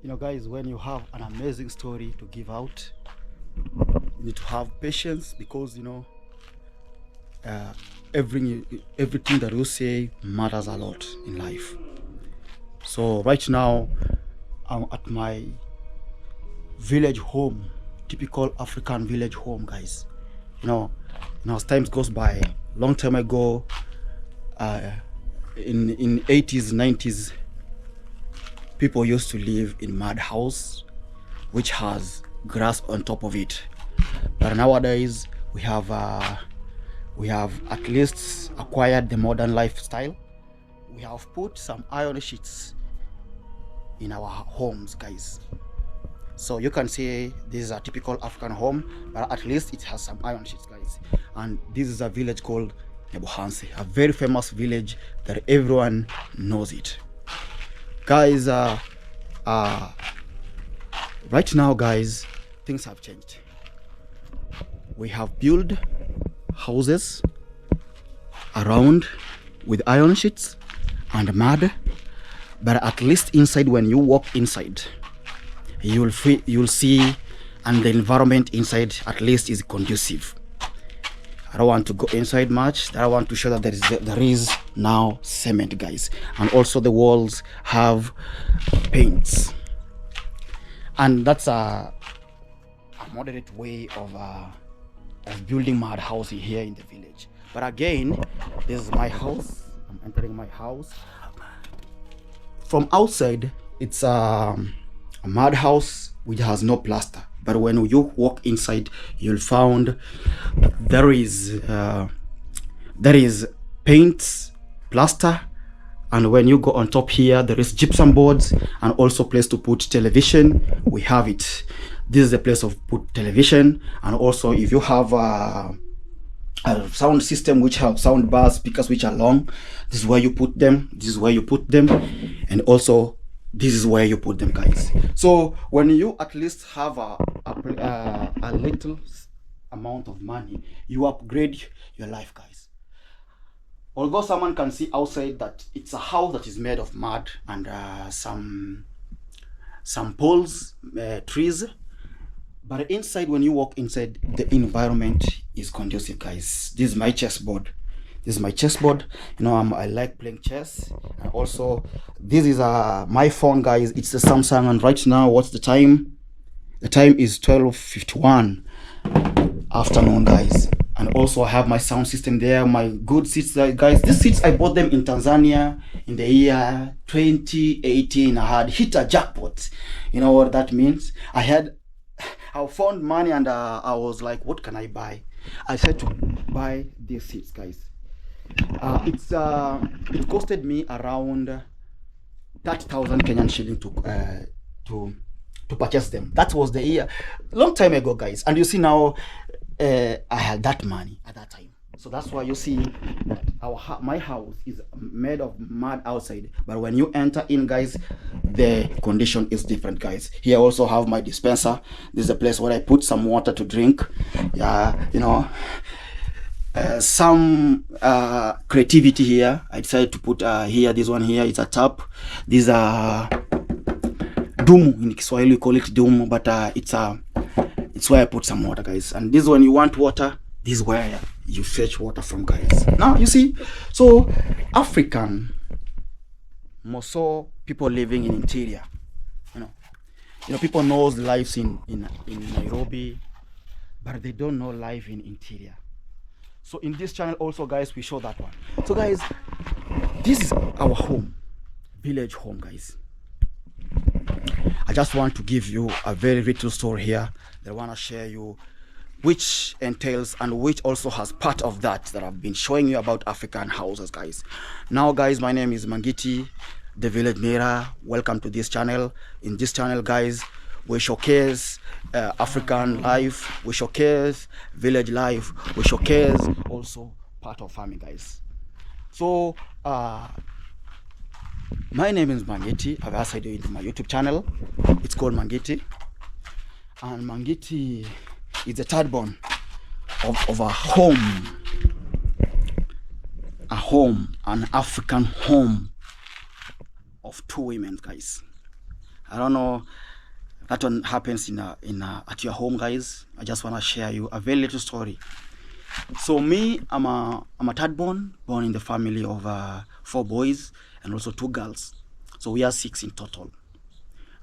You know, guys, when you have an amazing story to give out, you need to have patience because uh, every everything that you say matters a lot in life. So right now, I'm at my village home, typical African village home, guys. You know, as times goes by, long time ago, uh, in 80s, 90s, people used to live in mud house, which has grass on top of it. But nowadays, we have at least acquired the modern lifestyle. We have put some iron sheets in our homes, guys. So you can say this is a typical African home, but at least it has some iron sheets, guys. And this is a village called Nyabohanse, a very famous village that everyone knows it. Guys, right now, guys, things have changed. We have built houses around with iron sheets and mud, but at least inside, when you walk inside, you'll see, and the environment inside at least is conducive. I don't want to go inside much. I want to show that there is now cement, guys, and also the walls have paints, and that's a moderate way of building mud house here in the village. But again, this is my house. I'm entering my house. From outside, it's a mud house which has no plaster. But when you walk inside, you'll find there is paint, plaster, and when you go on top here, there is gypsum boards and also place to put television. We have it. This is the place of put television, and also if you have a sound system which have sound bars, speakers which are long, this is where you put them. This is where you put them, and also this is where you put them, guys. So when you at least have a little amount of money, you upgrade your life, guys. Although someone can see outside that it's a house that is made of mud and some poles, trees, but inside, when you walk inside, the environment is conducive, guys. This is my chessboard. This is my chessboard. You know, I like playing chess. And also, this is my phone, guys. It's a Samsung, and right now, what's the time? The time is 12:51 afternoon, guys. And also, I have my sound system there. My good seats, guys. These seats, I bought them in Tanzania in the year 2018. I had hit a jackpot. You know what that means? I found money, and I was like, what can I buy? I said to buy these seats, guys. It costed me around 30,000 Kenyan shilling to purchase them. That was the year, long time ago, guys. And you see now, I had that money at that time. So that's why you see that my house is made of mud outside, but when you enter in, guys, the condition is different, guys. Here I also have my dispenser. This is a place where I put some water to drink. Yeah, you know, some creativity here. I decided to put here, this one here, it's a tap. These are dumu in Kiswahili, we call it dumu, but it's where I put some water, guys. And this, when you want water, this is where you fetch water from, guys. Now you see, so African, more so people living in interior, you know, people knows lives in Nairobi, but they don't know life in interior. So in this channel also, guys, we show that one. So guys, this is our home, village home, guys. I just want to give you a very little story here that I want to share you, which entails and which also has part of that I've been showing you about African houses, guys. Now, guys, my name is Mangiti, the Village Mirror. Welcome to this channel. In this channel, guys, we showcase African life, we showcase village life, we showcase also part of farming, guys. So my name is Mangiti. I've said it in my YouTube channel. It's called Mangiti, and Mangiti is the third born of a home, an African home of two women, guys. I don't know, that one happens at your home, guys. I just want to share you a very little story. So me, I'm a third born in the family of 4 boys and also 2 girls. So we are 6 in total.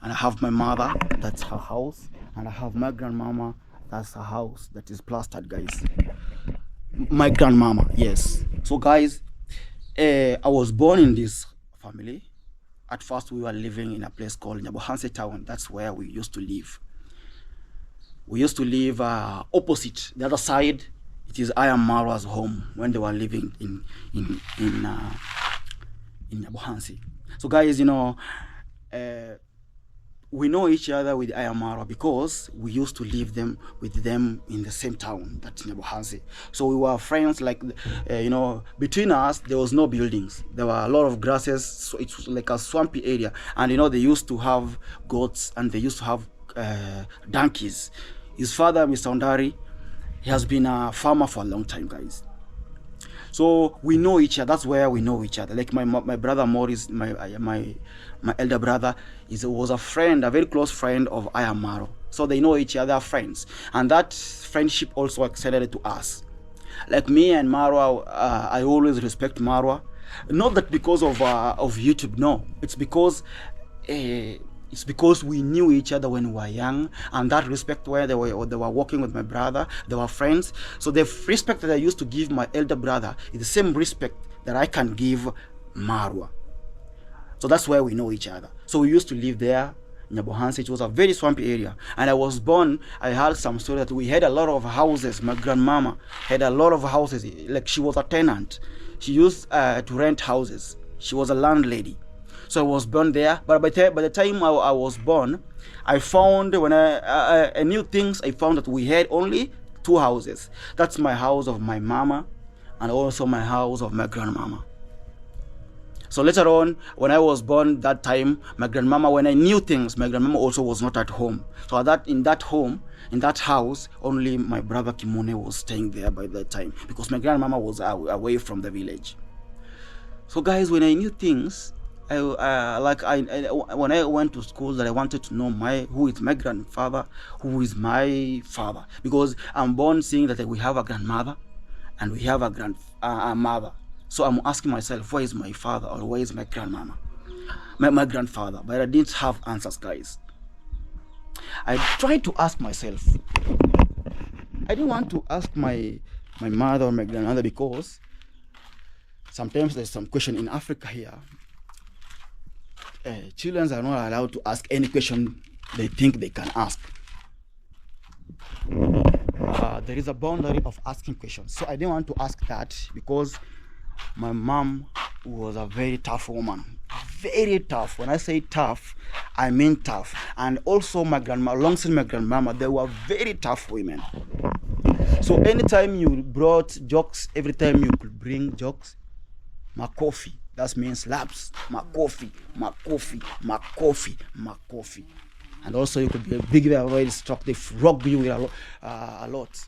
And I have my mother, that's her house, and I have my grandmama, that's her house that is plastered, guys. My grandmama, yes. So guys, I was born in this family. At first we were living in a place called Nyabohanse town. That's where we used to live. We used to live opposite the other side. It is iammarwa's home when they were living in Nyabohanse. So guys, you know, we know each other with iammarwa because we used to live with them in the same town, that's Nyabohanse. So we were friends, like, you know, between us there was no buildings. There were a lot of grasses, so it was like a swampy area. And you know, they used to have goats and they used to have donkeys. His father, Mr. Ondari, he has been a farmer for a long time, guys. So we know each other. That's where we know each other. Like my brother Morris, my elder brother, was a friend, a very close friend of iammarwa. So they know each other, friends, and that friendship also extended to us. Like me and Marwa, I always respect Marwa. Not that because of YouTube. No, it's because we knew each other when we were young, and that respect, where they were working with my brother, they were friends. So the respect that I used to give my elder brother is the same respect that I can give Marwa. So that's where we know each other. So we used to live there, Nyabohanse. It was a very swampy area, and I was born. I heard some story that we had a lot of houses. My grandmama had a lot of houses. Like, she was a tenant. She used to rent houses. She was a landlady. So I was born there, but by the time I was born, I found, when I knew things, I found that we had only 2 houses. That's my house of my mama and also my house of my grandmama. So later on, when I was born, that time, my grandmama, when I knew things, my grandmama also was not at home. So in that house, only my brother Kimune was staying there by that time, because my grandmama was away from the village. So guys, when I knew things, when I went to school, that I wanted to know who is my grandfather, who is my father, because I'm born seeing that we have a grandmother and we have a mother. So I'm asking myself, where is my father, or where is my grandmama, my grandfather? But I didn't have answers, guys. I tried to ask myself. I didn't want to ask my mother or my grandmother, because sometimes there's some question in Africa here. Children are not allowed to ask any question they think they can ask. There is a boundary of asking questions. So I didn't want to ask that, because my mom was a very tough woman. Very tough. When I say tough, I mean tough. And also my grandma, alongside my grandmama, they were very tough women. So anytime you brought jokes, every time you could bring jokes, makofi. That means slaps. Makofi, makofi, makofi, makofi. And also you could be a big, very destructive, rock you with a lot.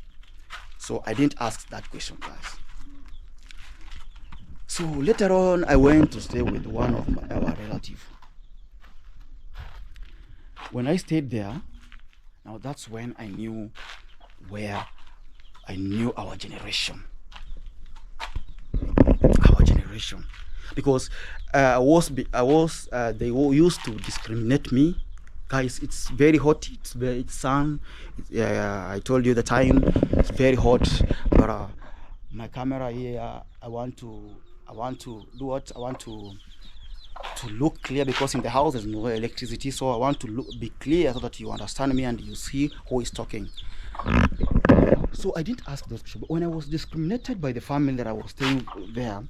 So I didn't ask that question, guys. So later on, I went to stay with one of our relatives. When I stayed there, now that's when I knew our generation. Our generation. Because they used to discriminate me. Guys, it's very hot. It's sun. I told you the time. It's very hot. But my camera here, I want to do what? I want to look clear, because in the house there's no electricity. So I want to be clear so that you understand me and you see who is talking. So I didn't ask those questions. But when I was discriminated by the family that I was staying there,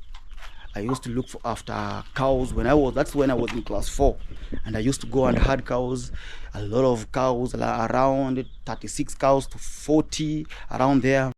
I used to look after cows. That's when I was in class 4, and I used to go and herd cows. A lot of cows, around 36 cows to 40, around there.